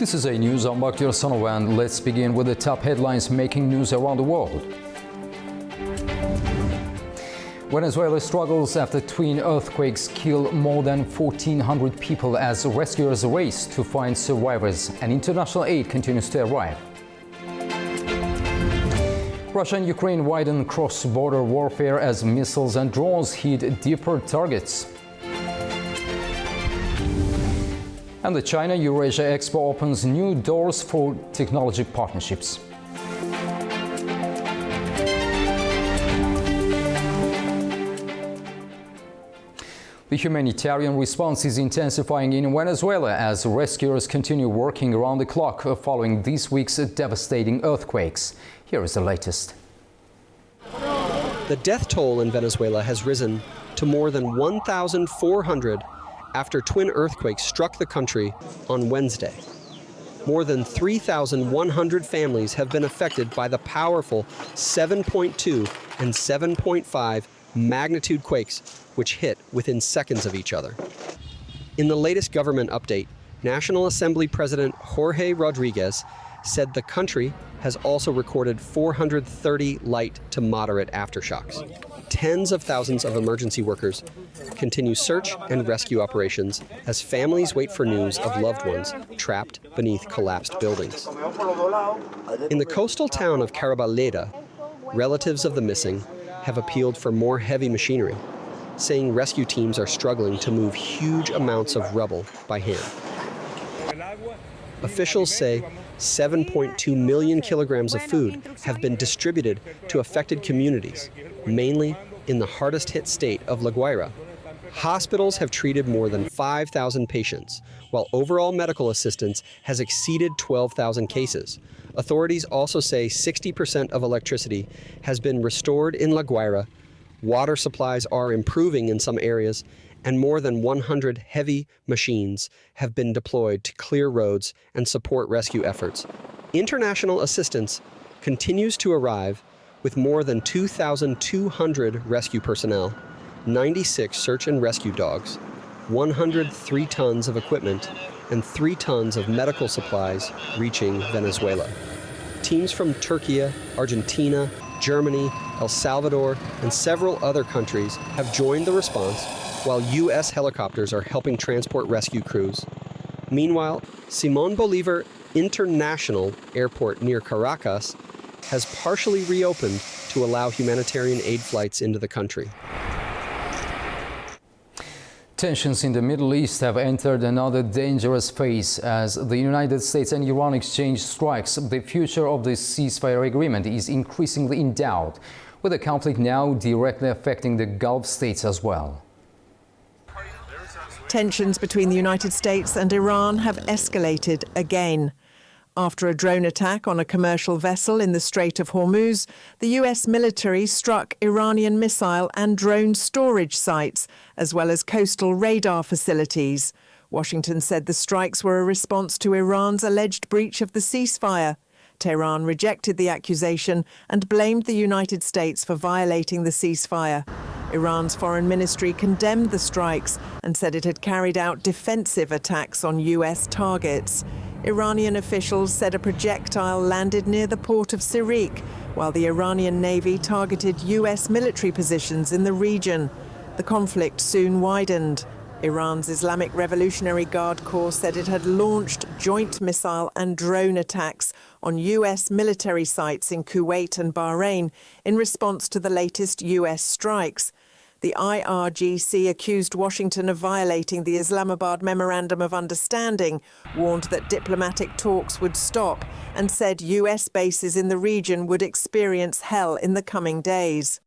This is A News. I'm Bakhtiar Sanov, and let's begin with the top headlines making news around the world. Venezuela struggles after twin earthquakes kill more than 1,400 people as rescuers race to find survivors, and international aid continues to arrive. Russia and Ukraine widen cross-border warfare as missiles and drones hit deeper targets. And the China-Eurasia Expo opens new doors for technology partnerships. The humanitarian response is intensifying in Venezuela as rescuers continue working around the clock following this week's devastating earthquakes. Here is the latest. The death toll in Venezuela has risen to more than 1,400 after twin earthquakes struck the country on Wednesday. More than 3,100 families have been affected by the powerful 7.2 and 7.5 magnitude quakes, which hit within seconds of each other. In the latest government update, National Assembly President Jorge Rodriguez said the country has also recorded 430 light to moderate aftershocks. Tens of thousands of emergency workers continue search and rescue operations as families wait for news of loved ones trapped beneath collapsed buildings. In the coastal town of Carabaleda, relatives of the missing have appealed for more heavy machinery, saying rescue teams are struggling to move huge amounts of rubble by hand. Officials say 7.2 million kilograms of food have been distributed to affected communities, mainly in the hardest hit state of La Guaira. Hospitals have treated more than 5,000 patients, while overall medical assistance has exceeded 12,000 cases. Authorities also say 60% of electricity has been restored in La Guaira, water supplies are improving in some areas, and more than 100 heavy machines have been deployed to clear roads and support rescue efforts. International assistance continues to arrive with more than 2,200 rescue personnel, 96 search and rescue dogs, 103 tons of equipment, and 3 tons of medical supplies reaching Venezuela. Teams from Turkey, Argentina, Germany, El Salvador, and several other countries have joined the response, while U.S. helicopters are helping transport rescue crews. Meanwhile, Simón Bolívar International Airport near Caracas has partially reopened to allow humanitarian aid flights into the country. Tensions in the Middle East have entered another dangerous phase as the United States and Iran exchange strikes. The future of the ceasefire agreement is increasingly in doubt, with the conflict now directly affecting the Gulf states as well. Tensions between the United States and Iran have escalated again. After a drone attack on a commercial vessel in the Strait of Hormuz, the US military struck Iranian missile and drone storage sites, as well as coastal radar facilities. Washington said the strikes were a response to Iran's alleged breach of the ceasefire. Tehran rejected the accusation and blamed the United States for violating the ceasefire. Iran's foreign ministry condemned the strikes and said it had carried out defensive attacks on US targets. Iranian officials said a projectile landed near the port of Sirik, while the Iranian Navy targeted US military positions in the region. The conflict soon widened. Iran's Islamic Revolutionary Guard Corps said it had launched joint missile and drone attacks on US military sites in Kuwait and Bahrain in response to the latest US strikes. The IRGC accused Washington of violating the Islamabad Memorandum of Understanding, warned that diplomatic talks would stop, and said US bases in the region would experience hell in the coming days.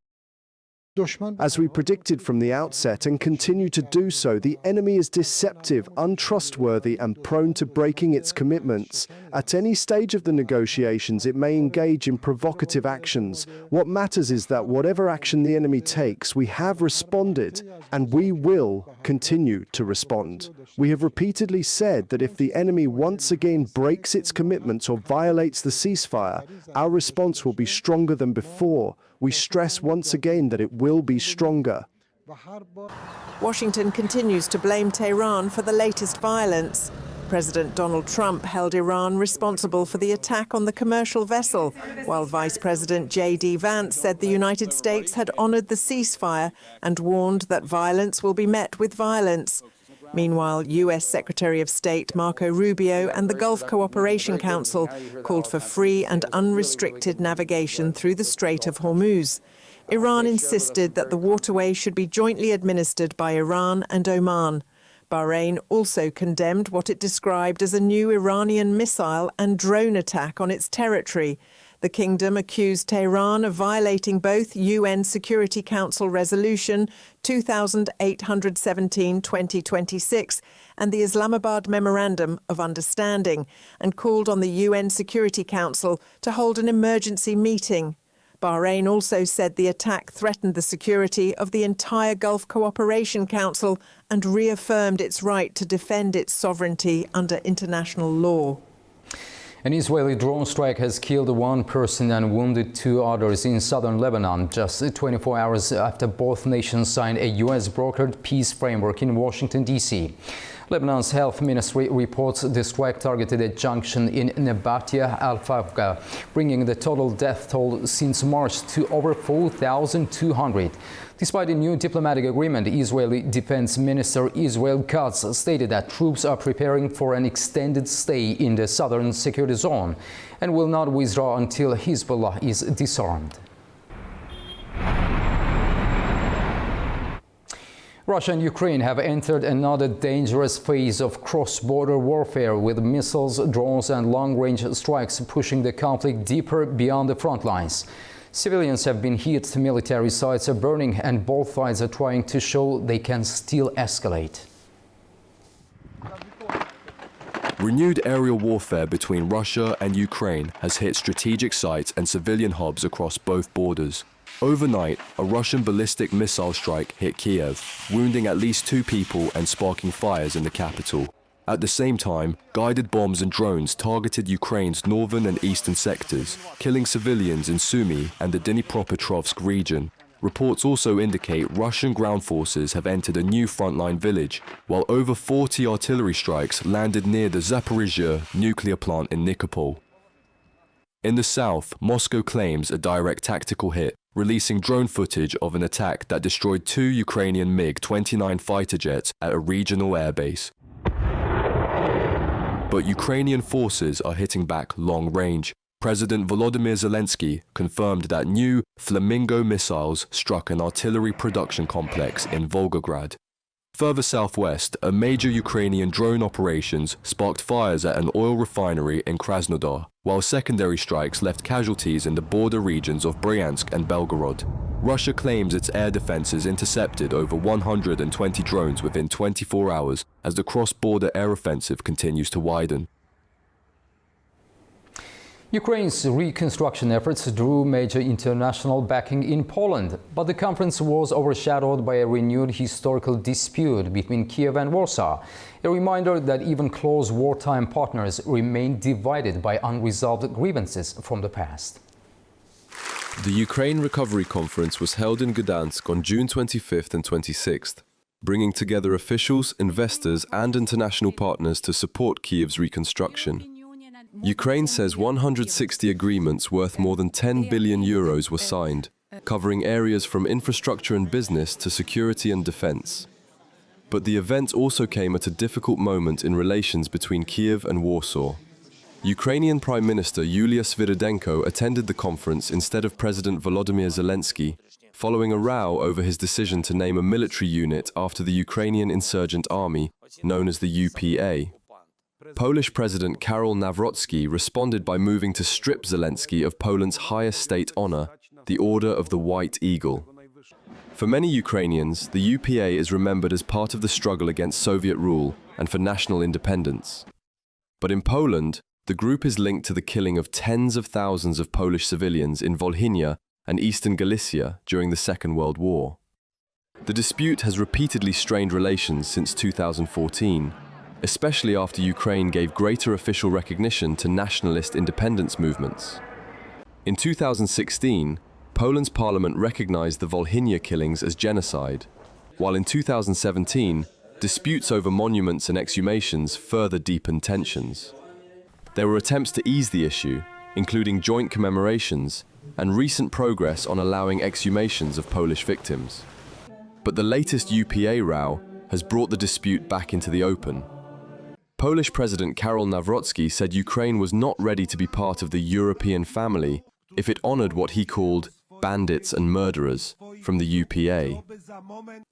As we predicted from the outset and continue to do so, the enemy is deceptive, untrustworthy, and prone to breaking its commitments. At any stage of the negotiations, it may engage in provocative actions. What matters is that whatever action the enemy takes, we have responded, and we will continue to respond. We have repeatedly said that if the enemy once again breaks its commitments or violates the ceasefire, our response will be stronger than before. We stress once again that it will be stronger. Washington continues to blame Tehran for the latest violence. President Donald Trump held Iran responsible for the attack on the commercial vessel, while Vice President J.D. Vance said the United States had honoured the ceasefire and warned that violence will be met with violence. Meanwhile, U.S. Secretary of State Marco Rubio and the Gulf Cooperation Council called for free and unrestricted navigation through the Strait of Hormuz. Iran insisted that the waterway should be jointly administered by Iran and Oman. Bahrain also condemned what it described as a new Iranian missile and drone attack on its territory. The kingdom accused Tehran of violating both UN Security Council Resolution 2817/2026 and the Islamabad Memorandum of Understanding, and called on the UN Security Council to hold an emergency meeting. Bahrain also said the attack threatened the security of the entire Gulf Cooperation Council and reaffirmed its right to defend its sovereignty under international law. An Israeli drone strike has killed one person and wounded two others in southern Lebanon, just 24 hours after both nations signed a U.S.-brokered peace framework in Washington, D.C. Lebanon's health ministry reports the strike targeted a junction in Nabatia al-Fawqa, bringing the total death toll since March to over 4,200. Despite a new diplomatic agreement, Israeli Defense Minister Israel Katz stated that troops are preparing for an extended stay in the southern security zone and will not withdraw until Hezbollah is disarmed. Russia and Ukraine have entered another dangerous phase of cross-border warfare, with missiles, drones and long-range strikes pushing the conflict deeper beyond the front lines. Civilians have been hit, military sites are burning, and both sides are trying to show they can still escalate. Renewed aerial warfare between Russia and Ukraine has hit strategic sites and civilian hubs across both borders. Overnight, a Russian ballistic missile strike hit Kiev, wounding at least 2 people and sparking fires in the capital. At the same time, guided bombs and drones targeted Ukraine's northern and eastern sectors, killing civilians in Sumy and the Dnipropetrovsk region. Reports also indicate Russian ground forces have entered a new frontline village, while over 40 artillery strikes landed near the Zaporizhzhia nuclear plant in Nikopol. In the south, Moscow claims a direct tactical hit, releasing drone footage of an attack that destroyed 2 Ukrainian MiG-29 fighter jets at a regional airbase. But Ukrainian forces are hitting back long range. President Volodymyr Zelensky confirmed that new Flamingo missiles struck an artillery production complex in Volgograd. Further southwest, a major Ukrainian drone operations sparked fires at an oil refinery in Krasnodar, while secondary strikes left casualties in the border regions of Bryansk and Belgorod. Russia claims its air defenses intercepted over 120 drones within 24 hours as the cross-border air offensive continues to widen. Ukraine's reconstruction efforts drew major international backing in Poland, but the conference was overshadowed by a renewed historical dispute between Kiev and Warsaw, a reminder that even close wartime partners remain divided by unresolved grievances from the past. The Ukraine Recovery Conference was held in Gdansk on June 25th and 26th, bringing together officials, investors and international partners to support Kiev's reconstruction. Ukraine says 160 agreements worth more than 10 billion euros were signed, covering areas from infrastructure and business to security and defense. But the event also came at a difficult moment in relations between Kiev and Warsaw. Ukrainian Prime Minister Yulia Svirodenko attended the conference instead of President Volodymyr Zelensky, following a row over his decision to name a military unit after the Ukrainian insurgent army, known as the UPA. Polish President Karol Nawrocki responded by moving to strip Zelensky of Poland's highest state honor, the Order of the White Eagle. For many Ukrainians, the UPA is remembered as part of the struggle against Soviet rule and for national independence. But in Poland, the group is linked to the killing of tens of thousands of Polish civilians in Volhynia and eastern Galicia during the Second World War. The dispute has repeatedly strained relations since 2014, especially after Ukraine gave greater official recognition to nationalist independence movements. In 2016, Poland's parliament recognized the Volhynia killings as genocide, while in 2017, disputes over monuments and exhumations further deepened tensions. There were attempts to ease the issue, including joint commemorations and recent progress on allowing exhumations of Polish victims. But the latest UPA row has brought the dispute back into the open. Polish President Karol Nawrocki said Ukraine was not ready to be part of the European family if it honored what he called bandits and murderers from the UPA.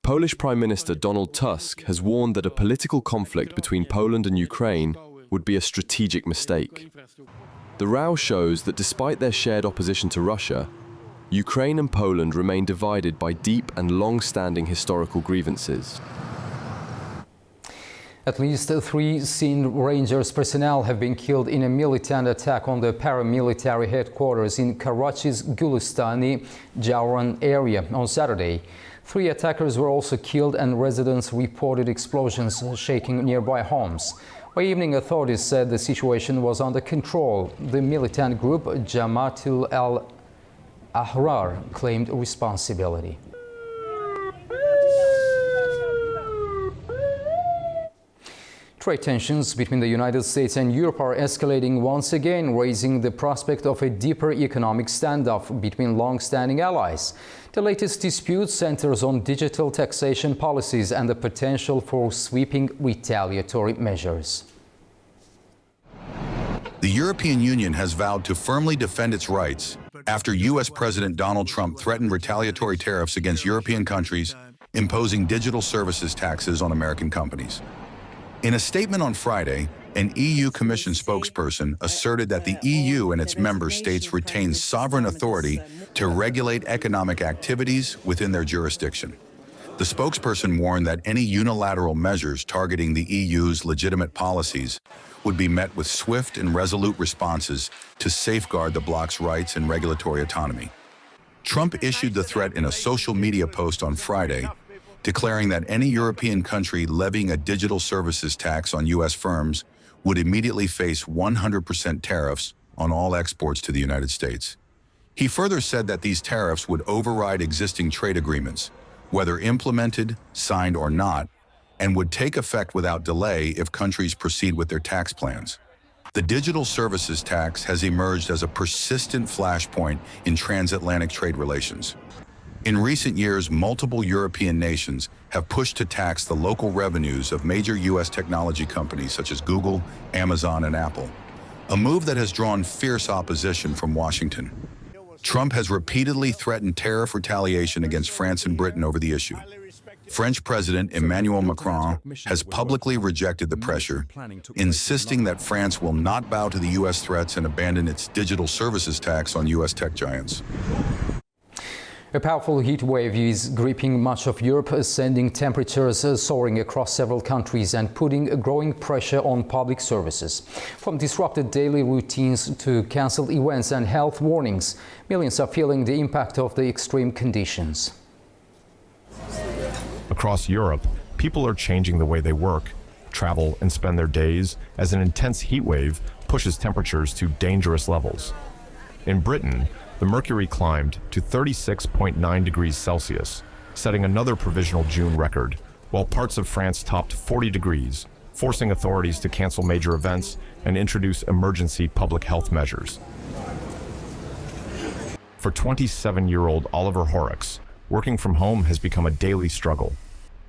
Polish Prime Minister Donald Tusk has warned that a political conflict between Poland and Ukraine would be a strategic mistake. The row shows that despite their shared opposition to Russia, Ukraine and Poland remain divided by deep and long-standing historical grievances. At least 3 Scene Rangers personnel have been killed in a militant attack on the paramilitary headquarters in Karachi's Gulistani Jawran area on Saturday. 3 attackers were also killed and residents reported explosions shaking nearby homes. By evening, authorities said the situation was under control. The militant group Jamaatul al-Ahrar claimed responsibility. Trade tensions between the United States and Europe are escalating once again, raising the prospect of a deeper economic standoff between long-standing allies. The latest dispute centers on digital taxation policies and the potential for sweeping retaliatory measures. The European Union has vowed to firmly defend its rights after U.S. President Donald Trump threatened retaliatory tariffs against European countries, imposing digital services taxes on American companies. In a statement on Friday, an EU Commission spokesperson asserted that the EU and its member states retain sovereign authority to regulate economic activities within their jurisdiction. The spokesperson warned that any unilateral measures targeting the EU's legitimate policies would be met with swift and resolute responses to safeguard the bloc's rights and regulatory autonomy. Trump issued the threat in a social media post on Friday, declaring that any European country levying a digital services tax on U.S. firms would immediately face 100% tariffs on all exports to the United States. He further said that these tariffs would override existing trade agreements, whether implemented, signed, or not, and would take effect without delay if countries proceed with their tax plans. The digital services tax has emerged as a persistent flashpoint in transatlantic trade relations. In recent years, multiple European nations have pushed to tax the local revenues of major U.S. technology companies such as Google, Amazon, and Apple, a move that has drawn fierce opposition from Washington. Trump has repeatedly threatened tariff retaliation against France and Britain over the issue. French President Emmanuel Macron has publicly rejected the pressure, insisting that France will not bow to the U.S. threats and abandon its digital services tax on U.S. tech giants. A powerful heat wave is gripping much of Europe, sending temperatures soaring across several countries and putting growing pressure on public services. From disrupted daily routines to cancelled events and health warnings, millions are feeling the impact of the extreme conditions. Across Europe, people are changing the way they work, travel, and spend their days as an intense heat wave pushes temperatures to dangerous levels. In Britain, the mercury climbed to 36.9 degrees Celsius, setting another provisional June record, while parts of France topped 40 degrees, forcing authorities to cancel major events and introduce emergency public health measures. For 27-year-old Oliver Horrocks, working from home has become a daily struggle.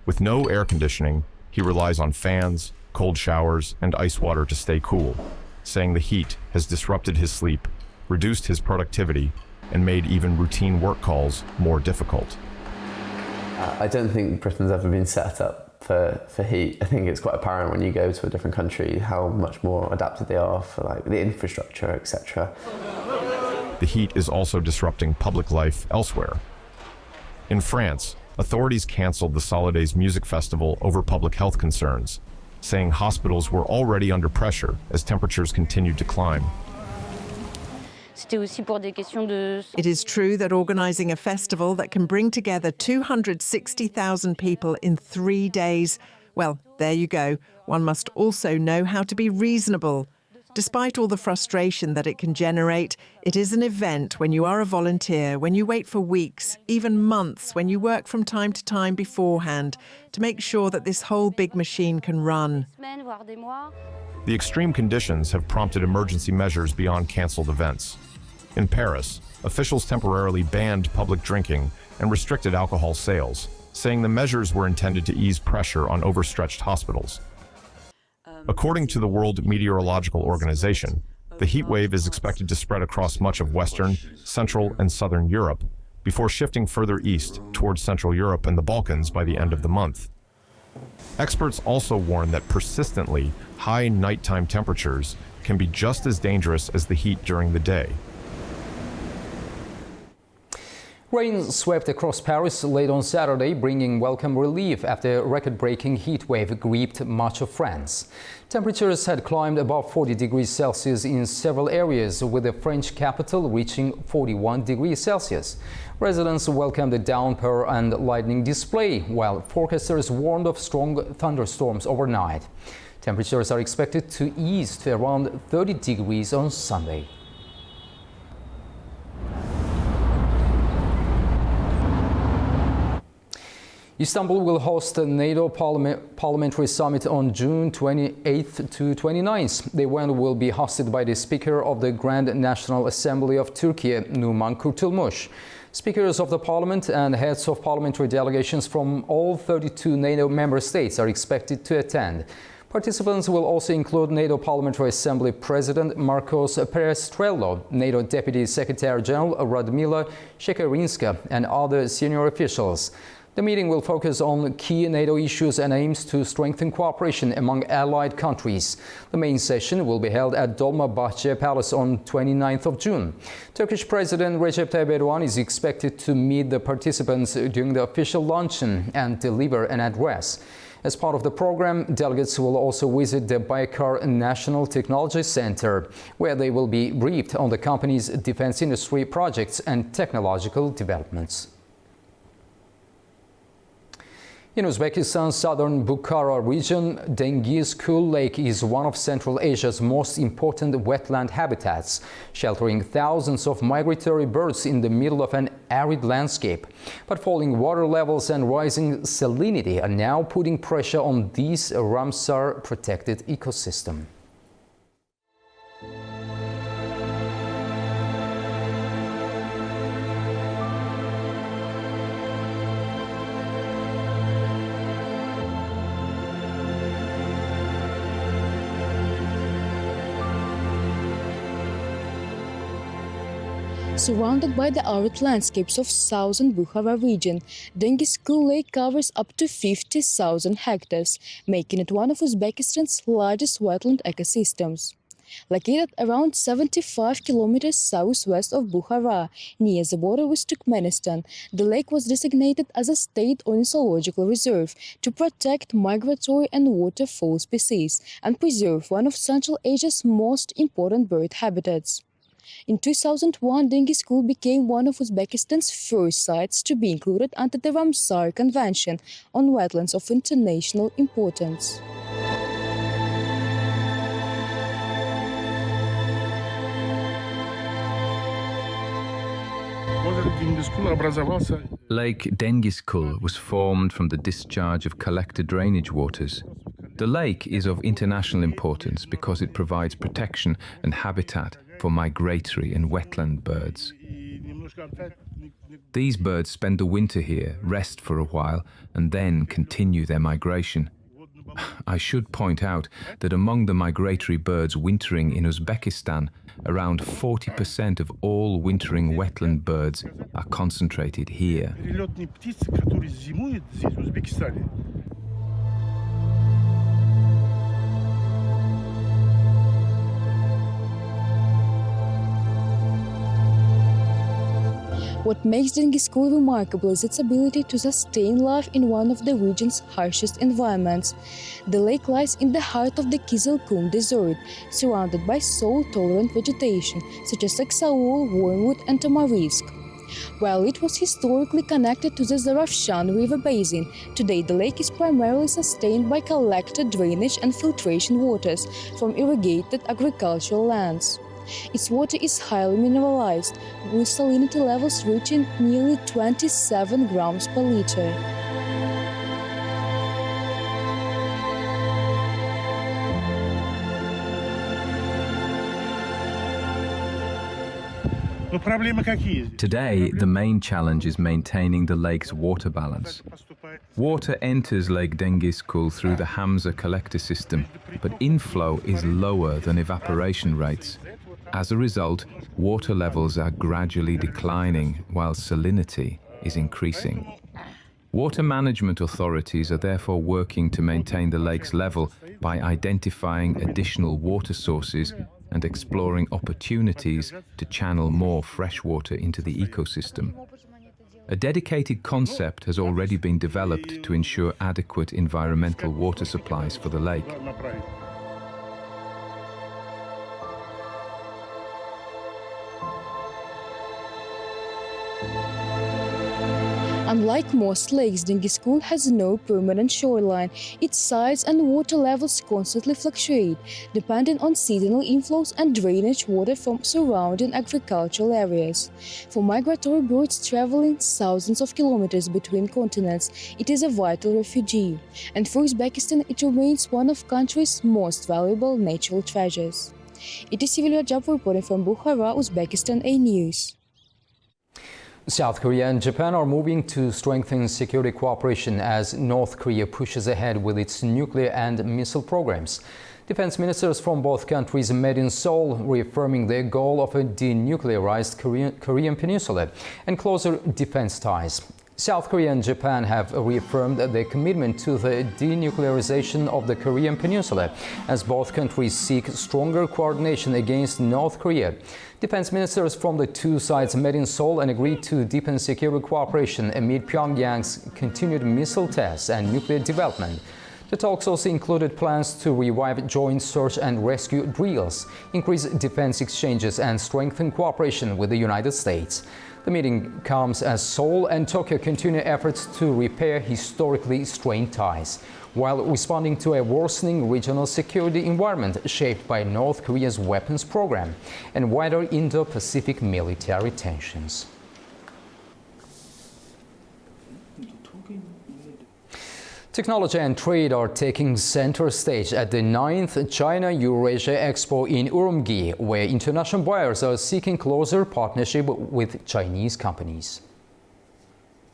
With no air conditioning, he relies on fans, cold showers, and ice water to stay cool, saying the heat has disrupted his sleep, reduced his productivity, and made even routine work calls more difficult. I don't think Britain's ever been set up for heat. I think it's quite apparent when you go to a different country how much more adapted they are for like the infrastructure, etc. The heat is also disrupting public life elsewhere. In France, authorities canceled the Solidays Music Festival over public health concerns, saying hospitals were already under pressure as temperatures continued to climb. It is true that organising a festival that can bring together 260,000 people in 3 days, well, there you go. One must also know how to be reasonable. Despite all the frustration that it can generate, it is an event when you are a volunteer, when you wait for weeks, even months, when you work from time to time beforehand to make sure that this whole big machine can run. The extreme conditions have prompted emergency measures beyond cancelled events. In Paris, officials temporarily banned public drinking and restricted alcohol sales, saying the measures were intended to ease pressure on overstretched hospitals. According to the World Meteorological Organization, the heat wave is expected to spread across much of Western, Central, and Southern Europe before shifting further east towards Central Europe and the Balkans by the end of the month. Experts also warn that persistently high nighttime temperatures can be just as dangerous as the heat during the day. Rain swept across Paris late on Saturday, bringing welcome relief after a record-breaking heat wave gripped much of France. Temperatures had climbed above 40 degrees Celsius in several areas, with the French capital reaching 41 degrees Celsius. Residents welcomed the downpour and lightning display, while forecasters warned of strong thunderstorms overnight. Temperatures are expected to ease to around 30 degrees on Sunday. Istanbul will host a NATO Parliamentary Summit on June 28th to 29th. The event will be hosted by the Speaker of the Grand National Assembly of Turkey, Numan Kurtulmuş. Speakers of the Parliament and heads of parliamentary delegations from all 32 NATO member states are expected to attend. Participants will also include NATO Parliamentary Assembly President Marcos Perestrello, NATO Deputy Secretary General Radmila Shekerinska, and other senior officials. The meeting will focus on key NATO issues and aims to strengthen cooperation among allied countries. The main session will be held at Dolmabahce Palace on 29th of June. Turkish President Recep Tayyip Erdogan is expected to meet the participants during the official luncheon and deliver an address. As part of the program, delegates will also visit the Baykar National Technology Center, where they will be briefed on the company's defense industry projects and technological developments. In Uzbekistan's southern Bukhara region, Dengiz Kul Lake is one of Central Asia's most important wetland habitats, sheltering thousands of migratory birds in the middle of an arid landscape. But falling water levels and rising salinity are now putting pressure on this Ramsar-protected ecosystem. Surrounded by the arid landscapes of southern Bukhara region, Dengiz Kul Lake covers up to 50,000 hectares, making it one of Uzbekistan's largest wetland ecosystems. Located around 75 kilometers southwest of Bukhara, near the border with Turkmenistan, the lake was designated as a state ornithological reserve to protect migratory and waterfowl species and preserve one of Central Asia's most important bird habitats. In 2001, Dengiz Kul became one of Uzbekistan's first sites to be included under the Ramsar Convention on Wetlands of International Importance. Lake Dengiz Kul was formed from the discharge of collected drainage waters. The lake is of international importance because it provides protection and habitat for migratory and wetland birds. These birds spend the winter here, rest for a while, and then continue their migration. I should point out that among the migratory birds wintering in Uzbekistan, around 40% of all wintering wetland birds are concentrated here. What makes Dengiz Kul remarkable is its ability to sustain life in one of the region's harshest environments. The lake lies in the heart of the Kizilkum Desert, surrounded by salt-tolerant vegetation such as Aksaul, wormwood and tamarisk. While it was historically connected to the Zarafshan River basin, today the lake is primarily sustained by collected drainage and filtration waters from irrigated agricultural lands. Its water is highly mineralized, with salinity levels reaching nearly 27 grams per liter. Today, the main challenge is maintaining the lake's water balance. Water enters Lake Dengiz-Kul through the Hamza collector system, but inflow is lower than evaporation rates. As a result, water levels are gradually declining while salinity is increasing. Water management authorities are therefore working to maintain the lake's level by identifying additional water sources and exploring opportunities to channel more fresh water into the ecosystem. A dedicated concept has already been developed to ensure adequate environmental water supplies for the lake. Unlike most lakes, Dengiz-Kul has no permanent shoreline. Its sides and water levels constantly fluctuate, depending on seasonal inflows and drainage water from surrounding agricultural areas. For migratory birds traveling thousands of kilometers between continents, it is a vital refuge. And for Uzbekistan, it remains one of the country's most valuable natural treasures. It is Sivil Rajab reporting from Bukhara, Uzbekistan A News. South Korea and Japan are moving to strengthen security cooperation as North Korea pushes ahead with its nuclear and missile programs. Defense ministers from both countries met in Seoul, reaffirming their goal of a denuclearized Korean peninsula and closer defense ties. South Korea and Japan have reaffirmed their commitment to the denuclearization of the Korean peninsula as both countries seek stronger coordination against North Korea. Defense ministers from the two sides met in Seoul and agreed to deepen security cooperation amid Pyongyang's continued missile tests and nuclear development. The talks also included plans to revive joint search and rescue drills, increase defense exchanges, and strengthen cooperation with the United States. The meeting comes as Seoul and Tokyo continue efforts to repair historically strained ties, while responding to a worsening regional security environment shaped by North Korea's weapons program and wider Indo-Pacific military tensions. Technology and trade are taking center stage at the 9th China-Eurasia Expo in Urumqi, where international buyers are seeking closer partnership with Chinese companies.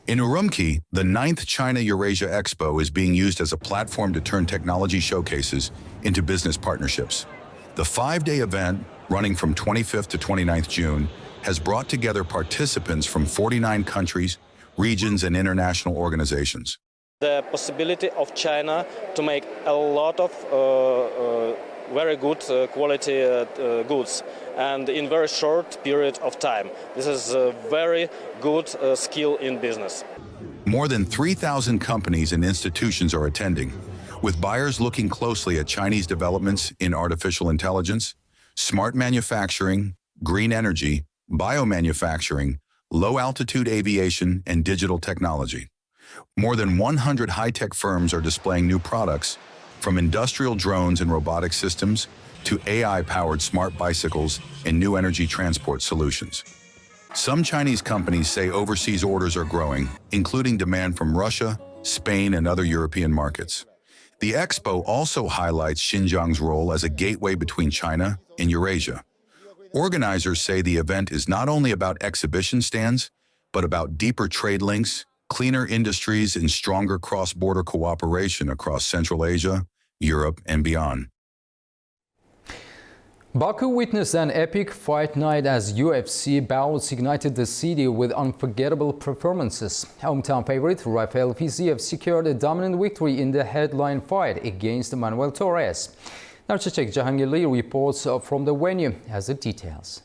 In Urumqi, the 9th China-Eurasia Expo is being used as a platform to turn technology showcases into business partnerships. The 5-day event, running from 25th to 29th June, has brought together participants from 49 countries, regions, and international organizations. The possibility of China to make a lot of very good quality goods and in very short period of time. This is a very good skill in business. More than 3,000 companies and institutions are attending, with buyers looking closely at Chinese developments in artificial intelligence, smart manufacturing, green energy, biomanufacturing, low-altitude aviation, and digital technology. More than 100 high-tech firms are displaying new products, from industrial drones and robotic systems to AI-powered smart bicycles and new energy transport solutions. Some Chinese companies say overseas orders are growing, including demand from Russia, Spain, and other European markets. The expo also highlights Xinjiang's role as a gateway between China and Eurasia. Organizers say the event is not only about exhibition stands, but about deeper trade links, cleaner industries, and stronger cross-border cooperation across Central Asia, Europe, and beyond. Baku witnessed an epic fight night as UFC bouts ignited the city with unforgettable performances. Hometown favorite Rafael Fiziev secured a dominant victory in the headline fight against Manuel Torres. Narchechek Jahangirli reports from the venue, has the details.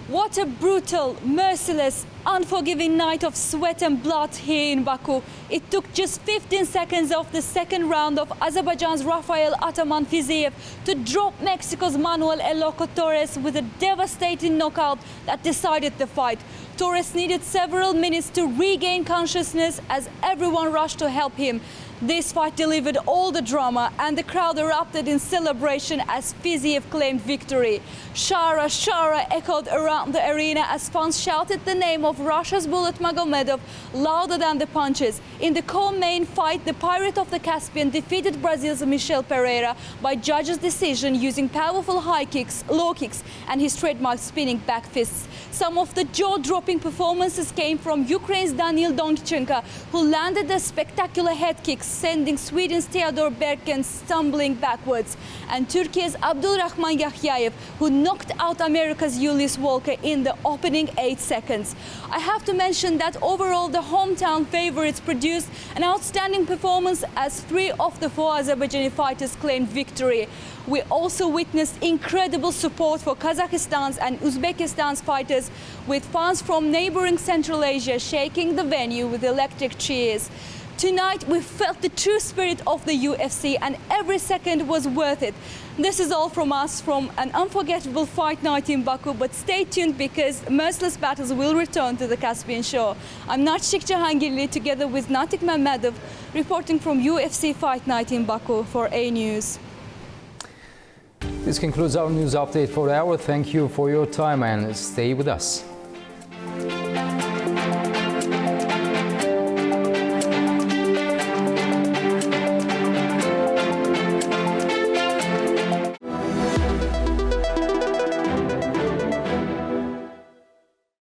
What a brutal, merciless, unforgiving night of sweat and blood here in Baku. It took just 15 seconds of the second round of Azerbaijan's Rafael Ataman Fiziev to drop Mexico's Manuel El Loco Torres with a devastating knockout that decided the fight. Torres needed several minutes to regain consciousness as everyone rushed to help him. This fight delivered all the drama and the crowd erupted in celebration as Fiziev claimed victory. Shara, Shara echoed around the arena as fans shouted the name of Russia's Bulut Magomedov louder than the punches. In the co-main fight, the Pirate of the Caspian defeated Brazil's Michel Pereira by judges' decision using powerful high kicks, low kicks and his trademark spinning back fists. Some of the jaw-dropping performances came from Ukraine's Daniil Donchenko, who landed a spectacular head kick, sending Sweden's Theodor Berken stumbling backwards, and Turkey's Abdulrahman Yahyaev, who knocked out America's Ulyss Walker in the opening 8 seconds. I have to mention that overall the hometown favorites produced an outstanding performance as 3 of the 4 Azerbaijani fighters claimed victory. We also witnessed incredible support for Kazakhstan's and Uzbekistan's fighters, with fans from neighboring Central Asia shaking the venue with electric cheers. Tonight we felt the true spirit of the UFC and every second was worth it. This is all from us from an unforgettable fight night in Baku, but stay tuned because merciless battles will return to the Caspian Shore. I'm Narchik Jahangirli together with Natik Mehmedov reporting from UFC Fight Night in Baku for A News. This concludes our news update for the hour. Thank you for your time and stay with us.